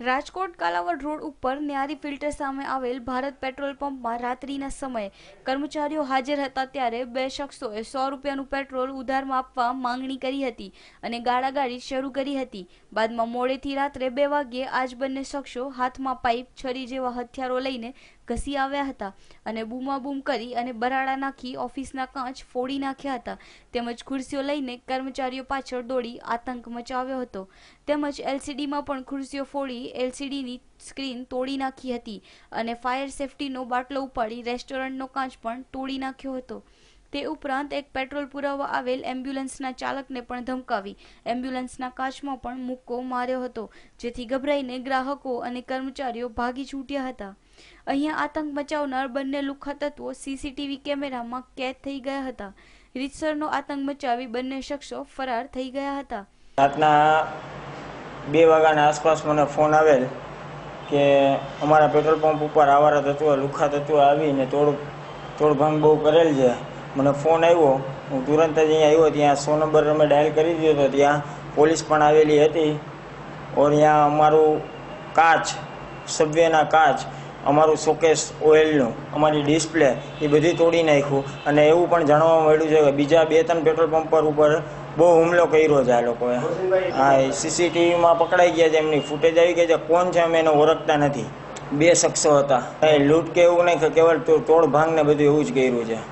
Rajkot Kalavad road ઉપર ન્યારી filter સામે આવેલ ભારત પેટ્રોલ પંપમાં રાત્રિના સમયે કર્મચારીઓ હાજર હતા ત્યારે બે શખ્સોએ 100 રૂપિયાનું પેટ્રોલ ઉધારમાં આપવા માંગણી કરી હતી અને ગાળાગાળી શરૂ કરી હતી। બાદમાં મોડેથી રાત્રે 2 વાગ્યે આ જ બંને શખ્સો હાથમાં પાઇપ, છરી જેવા હથિયારો લઈને ઘસી આવ્યા હતા અને બૂમાબૂમ કરી અને બરાડા નાખી ઓફિસના કાચ ફોડી નાખ્યા હતા તેમજ ખુરશીઓ લઈને કર્મચારીઓ પાછળ દોડી આતંક મચાવ્યો હતો તેમજ એલસીડીમાં પણ ખુરશીઓ ફોડી એલસીડીની સ્ક્રીન તોડી નાખી હતી અને ફાયર સેફટીનો બાટલો ઉપાડી રેસ્ટોરન્ટનો કાચ પણ તોડી નાખ્યો હતો। તે ઉપરાંત એક પેટ્રોલ પુરાવવા આવેલ એમ્બ્યુલન્સના ચાલકને પણ ધમકાવી એમ્બ્યુલન્સના કાચમાં પણ મુક્કો માર્યો હતો જેથી ગભરાઈને ગ્રાહકો અને કર્મચારીઓ ભાગી છૂટ્યા હતા। અહીંયા આતંક મચાવનાર બંને લુખ્ખા તત્વો સીસીટીવી કેમેરામાં કેદ થઈ ગયા હતા। રીતસરનો આતંક મચાવી બંને શખ્સો ફરાર થઈ ગયા હતા। રાતના 2 વાગ્યાના આસપાસ મને ફોન આવેલ કે અમારા પેટ્રોલ પંપ ઉપર આવારા તત્વો લુખ્ખા તત્વો આવીને તોડભાંગ બહુ કરેલ છે। મને ફોન આવ્યો, હું તુરંત જ અહીંયા આવ્યો। ત્યાં 100 નંબર અમે ડાયલ કરી દીધો હતો, ત્યાં પોલીસ પણ આવેલી હતી ઓર ત્યાં અમારું કાચ, સબવેના કાચ, અમારું શોકેસ ઓઇલનું, અમારી ડિસ્પ્લે એ બધી તોડી નાખ્યું અને એવું પણ જાણવા મળ્યું છે કે બીજા 2-3 પેટ્રોલ પંપ ઉપર બહુ હુમલો કર્યો છે આ લોકોએ। હા, સીસીટીવીમાં પકડાઈ ગયા છે, એમની ફૂટેજ આવી ગઈ છે, કોણ છે અમે એને ઓળખતા નથી। 2 શખ્સો હતા, લૂંટ કે એવું નહીં, કેવળ તોડભાંગ ને બધું એવું જ કર્યું છે।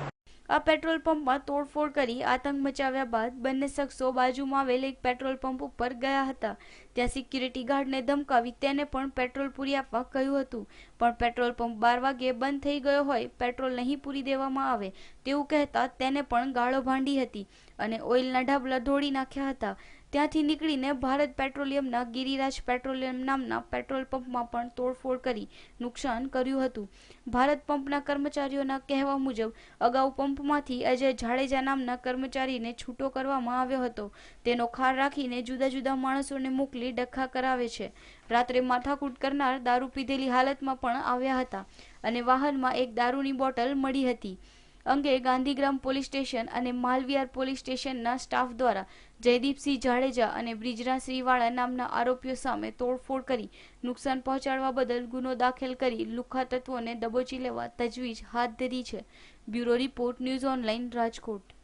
આ પેટ્રોલ પંપમાં તોડફોડ કરી આતંક મચાવ્યા બાદ બંને શખ્સો બાજુમાં આવેલ એક પેટ્રોલ પંપ ઉપર ગયા હતા। ત્યાં સિક્યુરિટી ગાર્ડને ધમકાવી તેને પણ પેટ્રોલ પૂરી આપવા કહ્યું હતું પણ પેટ્રોલ પંપ 12 વાગ્યે બંધ થઈ ગયો હોય, પેટ્રોલ નહીં પૂરી દેવામાં આવે તેવું કહેતા તેને પણ ગાળો ભાંડી હતી અને ઓઇલના ઢાબલા ઢોળી નાખ્યા હતા। ત્યાંથી નીકળીને ભારત પેટ્રોલિયમના ગિરિરાજ પેટ્રોલિયમ નામના પેટ્રોલ પંપમાં પણ તોડફોડ કરી નુકસાન કર્યું હતું। ભારત પંપના કર્મચારીઓના કહેવા મુજબ અગાઉ પંપમાંથી અજય જાડેજા નામના કર્મચારીને છૂટો કરવામાં આવ્યો હતો, તેનો ખાર રાખીને જુદા જુદા માણસોને મોકલી ડખા કરાવે છે। રાત્રે માથાકૂટ કરનાર દારૂ પીધેલી હાલતમાં પણ આવ્યા હતા અને વાહનમાં એક દારૂની બોટલ મળી હતી। અંગે ગાંધીગ્રામ પોલીસ સ્ટેશન અને માલવિયાર પોલીસ સ્ટેશનના સ્ટાફ દ્વારા જયદીપસિંહ જાડેજા અને બ્રિજરાજ શ્રીવાળા નામના આરોપીઓ સામે તોડફોડ કરી નુકસાન પહોંચાડવા બદલ ગુનો દાખલ કરી લુખ્ખા તત્વોને દબોચી લેવા તજવીજ હાથ ધરી છે। Bureau report, news online, Rajkot.